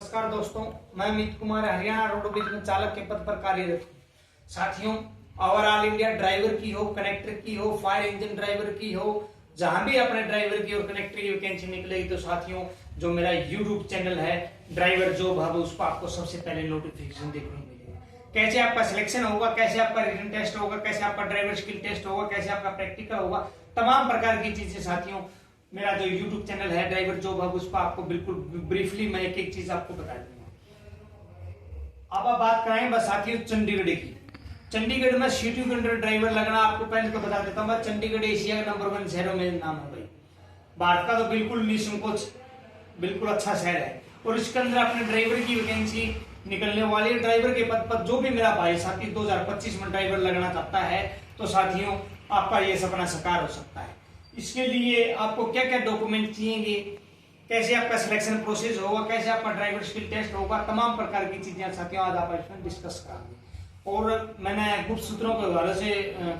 नमस्कार दोस्तों, मैं अमित कुमार हरियाणा रोडवेज में चालक के पद पर कार्यरत हूँ। साथियों, ओवरऑल इंडिया ड्राइवर की हो, कनेक्टर की हो, फायर इंजन ड्राइवर की हो, जहां भी अपने ड्राइवर की और कनेक्टर की वैकेंसी निकलेगी तो साथियों जो मेरा यूट्यूब चैनल है ड्राइवर जॉब हब, उस पर आपको सबसे पहले नोटिफिकेशन देखने को मिलेगा। कैसे आपका सिलेक्शन होगा, कैसे आपका रिटन टेस्ट होगा, कैसे आपका ड्राइवर स्किल टेस्ट होगा, कैसे आपका प्रैक्टिकल होगा, तमाम प्रकार की चीजें साथियों मेरा जो YouTube चैनल है ड्राइवर जॉब हब, उस पर आपको बिल्कुल ब्रीफली मैं एक एक चीज आपको बता दूंगा। अब आप बात कराएं बस साथियों चंडीगढ़ की। चंडीगढ़ में सिटी के अंडर ड्राइवर लगना आपको पहले तो बता देता हूँ। चंडीगढ़ एशिया का नंबर 1 शहरों में नाम है भाई। भारत का तो बिल्कुल निसंकोच बिल्कुल अच्छा शहर है और इसके अंदर अपने ड्राइवर की वैकेंसी निकलने वाली है। ड्राइवर के पद पर जो भी मेरा भाई साथी 2025 में ड्राइवर लगना चाहता है तो साथियों आपका ये सपना साकार हो सकता है। इसके लिए आपको क्या क्या डॉक्यूमेंट चाहिए, कैसे आपका सिलेक्शन प्रोसेस होगा, कैसे आपका ड्राइवर स्किल टेस्ट होगा, तमाम प्रकार की चीजें साथियों आज आप इसमें डिस्कस करेंगे। और मैंने गुप्त सूत्रों के हवाले से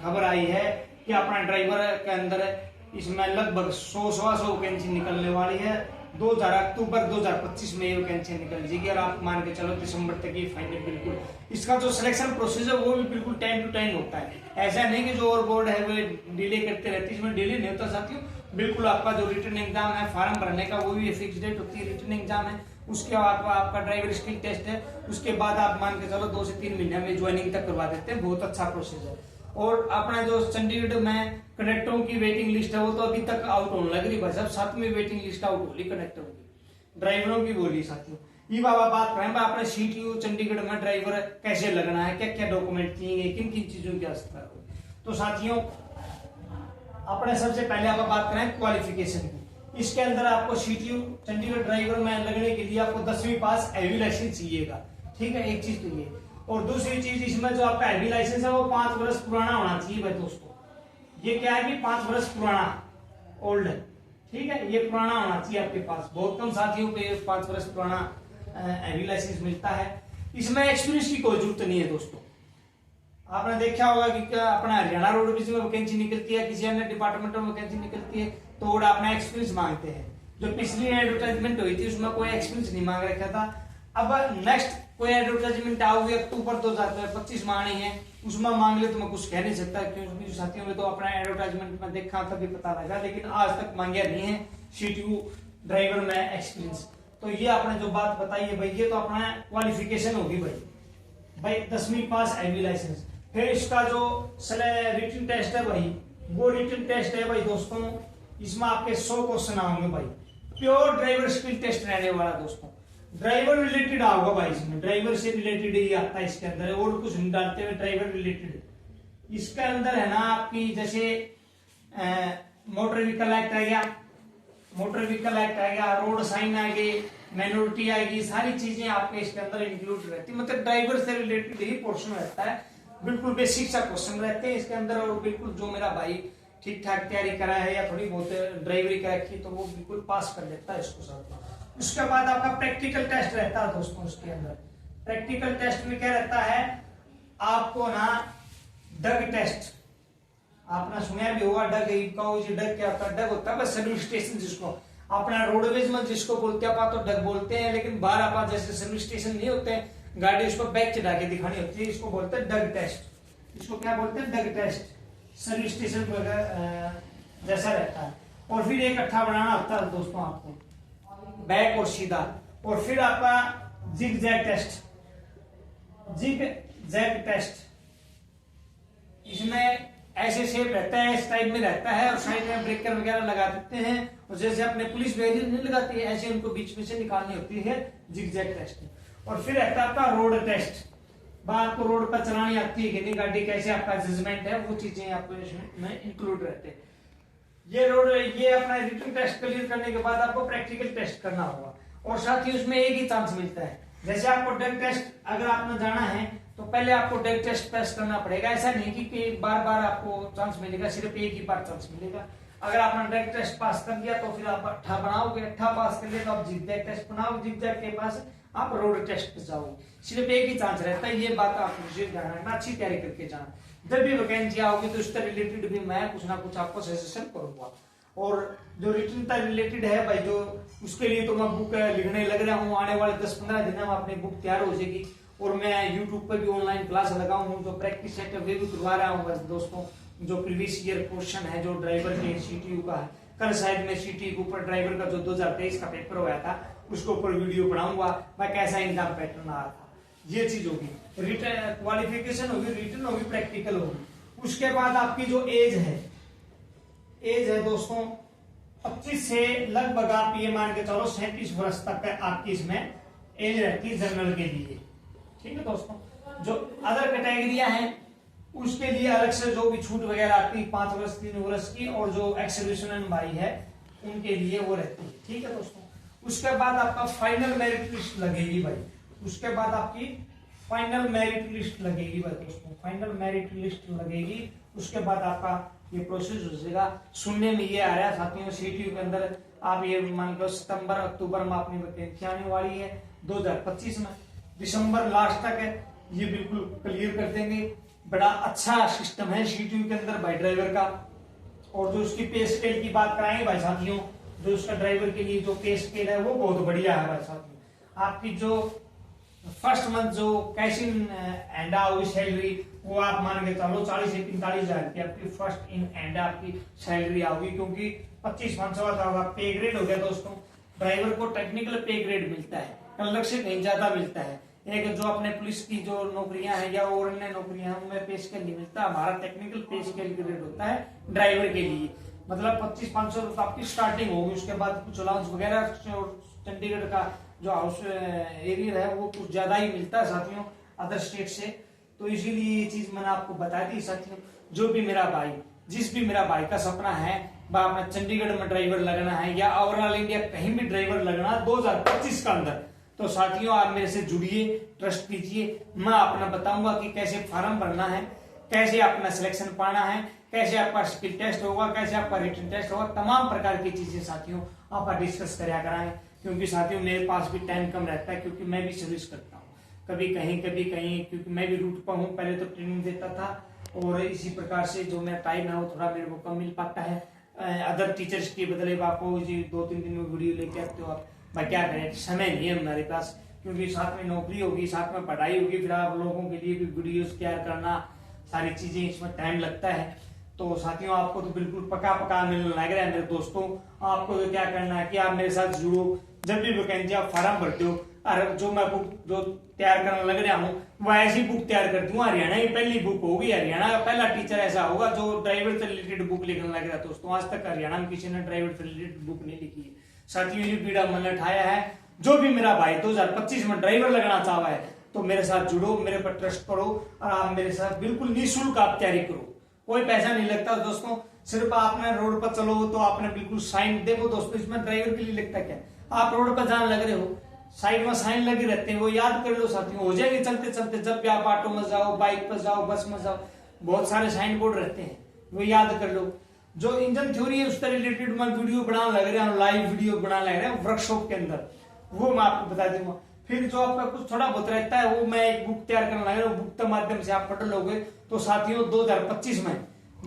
खबर आई है कि अपना ड्राइवर के अंदर इसमें लगभग 100-125 वैकेंसी निकलने वाली है। 2000 अक्टूबर 2025 में ये वैकेंसी निकल जाएगी और आप मान के चलो दिसंबर तक ये फाइनल बिल्कुल इसका जो सिलेक्शन प्रोसेस है वो भी बिल्कुल टाइम टू टाइम होता है। ऐसा नहीं कि जो ओवर बोर्ड है वो डिले करते रहती है, इसमें डिले नहीं होता साथियों। बिल्कुल आपका जो रिटन एग्जाम है फॉर्म भरने का वो भी फिक्स डेट होती है, रिटन एग्जाम है, उसके बाद आपका ड्राइवर स्किल टेस्ट है, उसके बाद आप मान के चलो 2 से 3 महीने में ज्वाइनिंग तक करवा देते हैं। बहुत अच्छा प्रोसेस है। और अपना जो चंडीगढ़ में कनेक्टरों की वेटिंग लिस्ट है वो तो अभी तक आउट होने लग रही भाई साहब। 7वीं वेटिंग लिस्ट आउट हो रही कनेक्टरों की, ड्राइवरों की बोली साथियों। ये बाबा बात करें अपने सीटीयू चंडीगढ़ में ड्राइवर कैसे लगना है, क्या क्या डॉक्यूमेंट चाहिए, किन किन चीजों की आवश्यकता है। तो साथियों अपने सबसे पहले आप बात करें क्वालिफिकेशन की। इसके अंदर आपको सीटीयू चंडीगढ़ ड्राइवर में लगने के लिए आपको 10वीं पास हैवी लाइसेंस चाहिएगा, ठीक है, एक चीज तो ये। और दूसरी चीज इसमें जो आपका हैवी लाइसेंस है वो 5 वर्ष पुराना होना चाहिए भाई दोस्तों। ये क्या है कि 5 वर्ष पुराना ओल्ड है, ठीक है, ये पुराना होना चाहिए आपके पास। बहुत कम साथियों को 5 वर्ष पुराना हैवी लाइसेंस मिलता है। इसमें एक्सपीरियंस की कोई जरूरत नहीं है दोस्तों। आपने देखा होगा कि क्या अपना हरियाणा रोडवेज में वैकेंसी निकलती है, किसी अन्य डिपार्टमेंट में वैकेंसी निकलती है तो अपना एक्सपीरियंस मांगते हैं। जो पिछली एडवर्टाइजमेंट हुई थी उसमें कोई एक्सपीरियंस नहीं मांग रखा था। अब नेक्स्ट कोई एडवर्टाइजमेंट आओगी अक्टूबर 2025 में आनी है, उसमें मांग ले तो मैं कुछ कह नहीं सकता क्योंकि साथियों ने तो अपना एडवर्टाइजमेंट में देखा तभी पता लगा, लेकिन आज तक मांगा नहीं है सीटीयू ड्राइवर में एक्सपीरियंस। तो ये आपने जो बात बताई है भाई, ये तो अपना क्वालिफिकेशन होगी भाई 10वीं पास हैवी लाइसेंस। फिर इसका जो रिटन टेस्ट है भाई, वो रिटन टेस्ट है भाई दोस्तों, इसमें आपके 100 क्वेश्चन आएंगे भाई। प्योर ड्राइवर स्किल टेस्ट रहने वाला दोस्तों। ड्राइवर रिलेटेड आओगा भाई, इसमें ड्राइवर से रिलेटेड ही आता है इसके अंदर, और कुछ नहीं डालते हुए ड्राइवर रिलेटेड। इसके अंदर है ना आपकी जैसे मोटर व्हीकल एक्ट आ गया, मोटर व्हीकल एक्ट आ गया, रोड साइन आ गई, माइनॉरिटी आएगी, सारी चीजें आपके इसके अंदर इंक्लूड रहती है। मतलब ड्राइवर से रिलेटेड ही पोर्शन रहता है, बिल्कुल बेसिक सा क्वेश्चन रहते हैं इसके अंदर। और बिल्कुल जो मेरा भाई ठीक ठाक तैयारी करा है या थोड़ी बहुत ड्राइवरी कर रखी तो वो बिल्कुल पास कर लेता है इसको साथ में। उसके बाद आपका प्रैक्टिकल टेस्ट रहता है दोस्तों। उसके अंदर प्रैक्टिकल टेस्ट में क्या रहता है, आपको ना डग टेस्ट, आपने सुना भी होगा डग डग क्या होता है। डग होता है बस सर्विस स्टेशन, जिसको अपना रोडवेज में जिसको बोलते हैं आप तो डग बोलते हैं, लेकिन बाहर आप जैसे सर्विस स्टेशन नहीं होते हैं, गाड़ी उसको बैक चढ़ा के दिखानी होती है, इसको बोलते हैं डग टेस्ट। इसको क्या बोलते हैं, डग टेस्ट। सर्विस स्टेशन जैसा रहता है। और फिर एक अट्ठा बनाना होता है दोस्तों आपको, बैक और सीधा। और फिर आपका zig zag test, zig zag test, इसमें ऐसे शेप रहता है, इस टाइप में रहता है और साइड में ब्रेकर वगैरह लगा देते हैं, और जैसे अपने पुलिस बैरियर नहीं लगाती है ऐसे उनको बीच में से निकालनी होती है, जिग जैग टेस्ट। और फिर रहता है आपका रोड टेस्ट, आपको रोड पर चलानी आती है कि नहीं गाड़ी, कैसे आपका जजमेंट है, वो चीजें आपको इसमें इंक्लूड रहते हैं। ये अपना रिटन टेस्ट क्लियर करने के बाद आपको प्रैक्टिकल टेस्ट करना होगा। और साथ ही उसमें एक ही चांस मिलता है। जैसे आपको डग टेस्ट अगर आपने जाना है तो पहले आपको डग टेस्ट पास करना पड़ेगा। ऐसा नहीं कि बार बार आपको चांस मिलेगा, सिर्फ एक ही बार चांस मिलेगा। अगर आपने डग टेस्ट पास कर दिया तो फिर आप अट्ठा बनाओगे, अट्ठा पास कर लिया तो आप जिग-जैग टेस्ट बनाओगे, जिग-जैग के पास आप रोड टेस्ट पे जाओगे। सिर्फ एक ही चांस रहता है, ये बात आप मुझे ध्यान रखना, अच्छी तैयारी करके जाना। जब भी वैकेंसी आओगी तो उससे रिलेटेड भी मैं कुछ ना कुछ आपको सजेशन करूंगा। और जो रिटर्न रिलेटेड है भाई, जो उसके लिए तो मैं बुक लिखने लग रहा हूँ। आने वाले 10-15 दिन में अपनी बुक तैयार हो जाएगी। और मैं यूट्यूब पर भी ऑनलाइन क्लास लगाऊं हूँ, जो प्रैक्टिस सेटअप वे भी करवा रहा हूँ दोस्तों। जो प्रीवियस ईयर क्वेश्चन है जो ड्राइवर के सीटीयू का है, कल शायद मैं सीटीयू के ऊपर ड्राइवर का जो 2023 का पेपर हुआ था उसके ऊपर वीडियो बनाऊंगा, मैं कैसा एग्जाम पैटर्न आ रहा था। ये चीज होगी, रिटर्न क्वालिफिकेशन होगी, रिटर्न होगी, प्रैक्टिकल होगी। उसके बाद आपकी जो एज है दोस्तों 25 से लगभग आप ये मान के चलो 37 वर्ष तक आपकी इसमें एज रहती है जनरल के लिए। ठीक है दोस्तों। जो अदर कैटेगरियां हैं उसके लिए अलग से जो भी छूट वगैरह आती है 5 वर्ष 3 वर्ष की, और जो एक्स-सर्विसमैन भाई है उनके लिए वो रहती है। ठीक है दोस्तों। उसके बाद आपका फाइनल मेरिट लिस्ट लगेगी भाई। उसके बाद आपकी फाइनल मेरिट लिस्ट लगेगी भाई दोस्तों, फाइनल मेरिट लिस्ट लगेगी। उसके बाद आपका ये प्रोसेस हो जाएगा। सुनने में ये आ रहा है साथियों सीटीयू के अंदर आप ये मान लो सितंबर अक्टूबर में अपनी वैकेंसी आने वाली है 2025 में, दिसंबर लास्ट तक है, ये बिल्कुल क्लियर कर देंगे। बड़ा अच्छा सिस्टम है सीटीयू के अंदर भाई ड्राइवर का। और जो उसकी पे स्केल की बात कराएंगे भाई साथियों, जो उसका ड्राइवर के लिए जो पे स्केल है वो बहुत बढ़िया है भाई साथियों। आपकी जो फर्स्ट मंथ जो कैश इन एंड होगी सैलरी, वो आप मान के चलो 40 से 45 हजार की आपकी फर्स्ट इन एंड आपकी सैलरी आओगी, क्योंकि 25 मंथ का होगा। पे ग्रेड हो गया दोस्तों, ड्राइवर को टेक्निकल पे ग्रेड मिलता है, अलग से कहीं ज्यादा मिलता है। एक जो अपने पुलिस की जो नौकरियां हैं या और अन्य नौकरियां हैं उनमें पे स्केल नहीं मिलता, हमारा टेक्निकल पे स्केल ग्रेड होता है ड्राइवर के लिए। मतलब 2500 रुपए आपकी स्टार्टिंग होगी। उसके बाद कुछ अलाउंस वगैरह, चंडीगढ़ का जो हाउस एरिया है वो कुछ ज्यादा ही मिलता है साथियों अदर स्टेट से। तो इसीलिए ये चीज मैंने आपको बता दी साथियों। जो भी मेरा भाई, जिस भी मेरा भाई का सपना है अपना चंडीगढ़ में ड्राइवर लगना है या ओवरऑल इंडिया कहीं भी ड्राइवर लगना है 2025 का अंदर, तो साथियों आप मेरे से जुड़िए, ट्रस्ट कीजिए। मैं अपना बताऊंगा कि कैसे फॉर्म भरना है, कैसे अपना सिलेक्शन पाना है, कैसे आपका स्किल टेस्ट होगा, कैसे आपका रिटन टेस्ट होगा, तमाम प्रकार की चीजें साथियों आप डिस्कस कराया कराएं। क्योंकि साथियों मेरे पास भी टाइम कम रहता है, क्योंकि मैं भी सर्विस करता हूँ, कभी कहीं क्योंकि मैं भी रूट पर हूँ। पहले तो ट्रेनिंग देता था और इसी प्रकार से जो मेरा टाइम है वो थोड़ा मेरे को कम मिल पाता है। अदर टीचर्स के बदले आपको 2-3 दिन में वीडियो लेके आते हो आप, मैं क्या करें, समय नहीं है हमारे पास, क्योंकि साथ में नौकरी होगी, साथ में पढ़ाई होगी, फिर आप लोगों के लिए भी वीडियोस तैयार करना, सारी चीजें इसमें टाइम लगता है। तो साथियों आपको तो बिल्कुल पका मिलने लग रहा है मेरे दोस्तों। आपको तो क्या करना है कि आप मेरे साथ जुड़ो, जब भी वैकेंसी आप फॉर्म भरते हो, और जो मैं बुक जो तैयार करने लग रहा हूँ वह ऐसी बुक तैयार कर दूंगा। हरियाणा की पहली बुक होगी, हरियाणा का पहला टीचर ऐसा होगा जो ड्राइवर से रिलेटेड बुक लिखने लग रहा है दोस्तों। आज तक हरियाणा में किसी ने ड्राइवर से रिलेटेड बुक नहीं लिखी है साथियों। ये बीड़ा मैंने उठाया है। जो भी मेरा भाई 2025 में ड्राइवर लगना चाह है तो मेरे साथ जुड़ो, मेरे पर ट्रस्ट करो और आप मेरे साथ बिल्कुल निःशुल्क आप तैयारी करो। कोई पैसा नहीं लगता दोस्तों, सिर्फ आपने रोड पर चलो तो आपने बिल्कुल साइन देखो दोस्तों, इसमें ड्राइवर के लिए लिखता क्या, आप रोड पर जाने लग रहे हो साइड में साइन लगे रहते हैं, वो याद कर लो साथियों, हो जाएंगे चलते चलते। जब भी आप ऑटो में जाओ, बाइक पर जाओ, बस में जाओ, बहुत सारे साइन बोर्ड रहते हैं, वो याद कर लो। जो इंजन थ्योरी है उससे रिलेटेड मैं वीडियो बनाने लग रहा हूँ, लाइव वीडियो बनाने लग रहा हूँ वर्कशॉप के अंदर, वो मैं आपको बता दूंगा। फिर जो आपका कुछ थोड़ा बहुत रहता है वो मैं एक बुक तैयार करने लग रहा हूँ, बुक के माध्यम से आप पढ़ लोगे तो साथियों 2025 में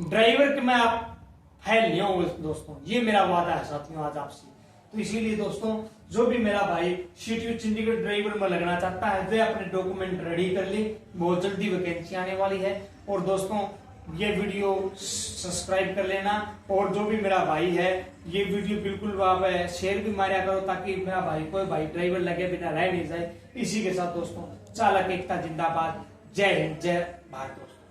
ड्राइवर के में आप फेल नहीं होंगे दोस्तों, ये मेरा वादा है साथियों आज आपसे। तो इसीलिए दोस्तों जो भी मेरा भाई सीटीयू चंडीगढ़ ड्राइवर में लगना चाहता है वे अपने डॉक्यूमेंट रेडी कर ले, बहुत जल्दी वैकेंसी आने वाली है। और दोस्तों ये वीडियो सब्सक्राइब कर लेना, और जो भी मेरा भाई है ये वीडियो बिल्कुल आप शेयर भी मारा करो, ताकि मेरा भाई कोई भाई ड्राइवर लगे बिना रह नहीं जाए। इसी के साथ दोस्तों चालक एकता जिंदाबाद, जय हिंद, जय भारत दोस्तों।